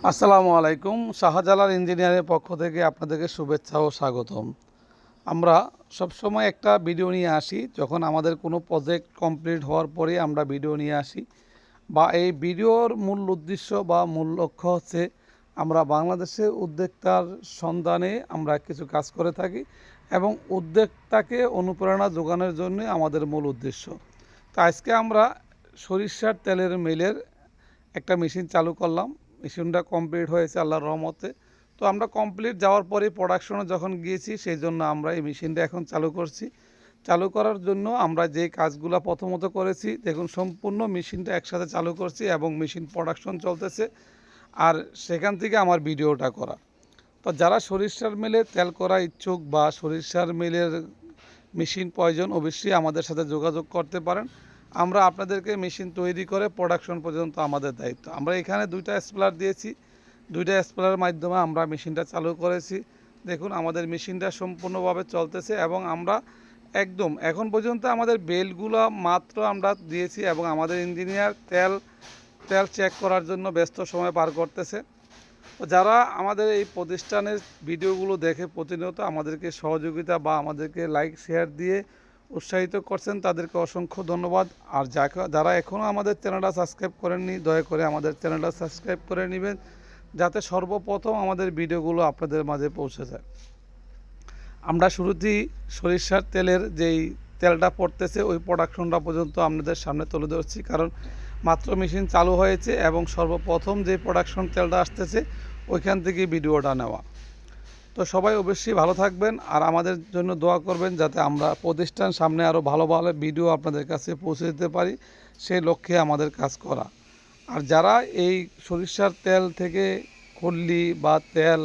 আসসালামু আলাইকুম। শাহজালাল ইঞ্জিনিয়ারের পক্ষ থেকে আপনাদেরকে শুভেচ্ছা ও স্বাগতম। আমরা সবসময় একটা ভিডিও নিয়ে আসি যখন আমাদের কোনো প্রজেক্ট কমপ্লিট হওয়ার পরে আমরা ভিডিও নিয়ে আসি, বা এই ভিডিওর মূল উদ্দেশ্য বা মূল লক্ষ্য হচ্ছে আমরা বাংলাদেশের উদ্যোক্তার সন্ধানে আমরা কিছু কাজ করে থাকি এবং উদ্যোক্তাকে অনুপ্রেরণা যোগানোর জন্য আমাদের মূল উদ্দেশ্য। তো আজকে আমরা সরিষার তেলের মিলের একটা মেশিন চালু করলাম। মেশিনটা কমপ্লিট হয়েছে আল্লাহর রহমতে। তো আমরা কমপ্লিট যাওয়ার পরে প্রোডাকশনে যখন গিয়েছি সেই জন্য আমরা এই মেশিনটা এখন চালু করছি। চালু করার জন্য আমরা যে কাজগুলো প্রথমত করেছি, দেখুন সম্পূর্ণ মেশিনটা একসাথে চালু করছি এবং মেশিন প্রোডাকশন চলতেছে, আর সেখান থেকে আমার ভিডিওটা করা। তো যারা সরিষার মিলে তেল করা ইচ্ছুক বা সরিষার মিলের মেশিন প্রয়োজন, অবশ্যই আমাদের সাথে যোগাযোগ করতে পারেন। আমরা আপনাদেরকে মেশিন তৈরি করে প্রোডাকশন পর্যন্ত আমাদের দায়িত্ব। আমরা এখানে দুইটা স্প্লার দিয়েছি, দুইটা স্প্লারের মাধ্যমে আমরা মেশিনটা চালু করেছি। দেখুন আমাদের মেশিনটা সম্পূর্ণভাবে চলতেছে এবং আমরা একদম এখন পর্যন্ত আমাদের বেলগুলো মাত্র আমরা দিয়েছি এবং আমাদের ইঞ্জিনিয়ার তেল চেক করার জন্য ব্যস্ত সময় পার করতেছে। তো যারা আমাদের এই প্রতিষ্ঠানের ভিডিওগুলো দেখে প্রতিনিয়ত আমাদেরকে সহযোগিতা বা আমাদেরকে লাইক শেয়ার দিয়ে উৎসাহিত করছেন, তাদেরকে অসংখ্য ধন্যবাদ। আর যারা এখনও আমাদের চ্যানেলটা সাবস্ক্রাইব করেননি, দয়া করে আমাদের চ্যানেলটা সাবস্ক্রাইব করে নেবেন, যাতে সর্বপ্রথম আমাদের ভিডিওগুলো আপনাদের মাঝে পৌঁছে যায়। আমরা শুরুতেই সরিষার তেলের যেই তেলটা পড়তেছে ওই প্রোডাকশনটা পর্যন্ত আপনাদের সামনে তুলে ধরছি, কারণ মাত্র মেশিন চালু হয়েছে এবং সর্বপ্রথম যে প্রোডাকশন তেলটা আসতেছে ওইখান থেকে ভিডিওটা নেওয়া। তো সবাই অবশ্যই ভালো থাকবেন আর আমাদের জন্য দোয়া করবেন, যাতে আমরা প্রতিষ্ঠান সামনে আরও ভালো ভালো ভিডিও আপনাদের কাছে পৌঁছে দিতে পারি, সেই লক্ষ্যে আমাদের কাজ করা। আর যারা এই সরিষার তেল থেকে খল্লি বা তেল,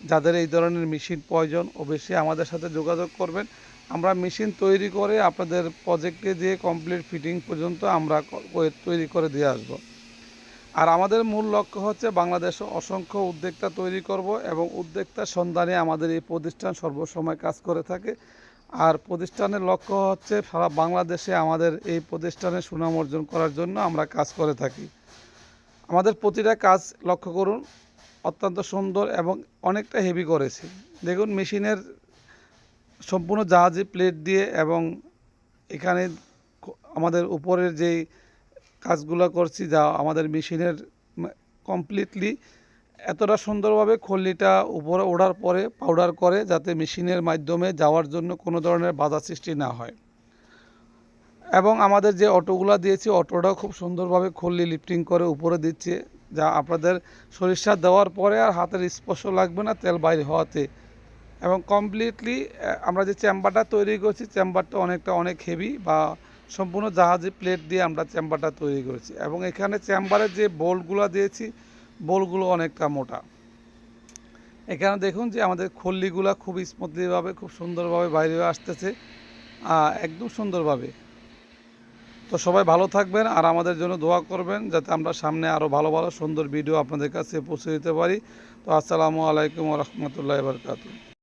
যাদের এই ধরনের মেশিন প্রয়োজন, অবশ্যই আমাদের সাথে যোগাযোগ করবেন। আমরা মেশিন তৈরি করে আপনাদের প্রজেক্টে দিয়ে কমপ্লিট ফিটিং পর্যন্ত আমরা তৈরি করে দিয়ে আসব। আর আমাদের মূল লক্ষ্য হচ্ছে বাংলাদেশে অসংখ্য উদ্যোক্তা তৈরি করব এবং উদ্যোক্তার সন্ধানে আমাদের এই প্রতিষ্ঠান সর্বসময় কাজ করে থাকে। আর প্রতিষ্ঠানের লক্ষ্য হচ্ছে সারা বাংলাদেশে আমাদের এই প্রতিষ্ঠানের সুনাম অর্জন করার জন্য আমরা কাজ করে থাকি। আমাদের প্রতিটা কাজ লক্ষ্য করুন, অত্যন্ত সুন্দর এবং অনেকটা হেভি করেছি। দেখুন মেশিনের সম্পূর্ণ জাহাজি প্লেট দিয়ে এবং এখানে আমাদের উপরের যেই কাজগুলো করছি, যা আমাদের মেশিনের কমপ্লিটলি এতটা সুন্দরভাবে খল্লিটা উপরে ওঠার পরে পাউডার করে, যাতে মেশিনের মাধ্যমে যাওয়ার জন্য কোনো ধরনের বাধা সৃষ্টি না হয়। এবং আমাদের যে অটোগুলো দিয়েছি, অটোটাও খুব সুন্দরভাবে খল্লি লিফটিং করে উপরে দিচ্ছে, যা আপনাদের সরিষা দেওয়ার পরে আর হাতের স্পর্শ লাগবে না তেল বাইরে হওয়াতে। এবং কমপ্লিটলি আমরা যে চেম্বারটা তৈরি করছি, চেম্বারটা অনেক হেভি বা সম্পূর্ণ জাহাজি প্লেট দিয়ে আমরা চেম্বারটা তৈরি করেছি। এবং এখানে চেম্বারের যে বোল্টগুলো দিয়েছি, বোল্টগুলো অনেকটা মোটা। এখানে দেখুন যে আমাদের খল্লিগুলো খুব স্মুথলিভাবে খুব সুন্দরভাবে বাইরে আসতেছে, একদম সুন্দরভাবে। তো সবাই ভালো থাকবেন আর আমাদের জন্য দোয়া করবেন, যাতে আমরা সামনে আরও ভালো ভালো সুন্দর ভিডিও আপনাদের কাছে পৌঁছে দিতে পারি। তো আসসালামু আলাইকুম ওয়া রাহমাতুল্লাহি ওয়া বারাকাতুহু।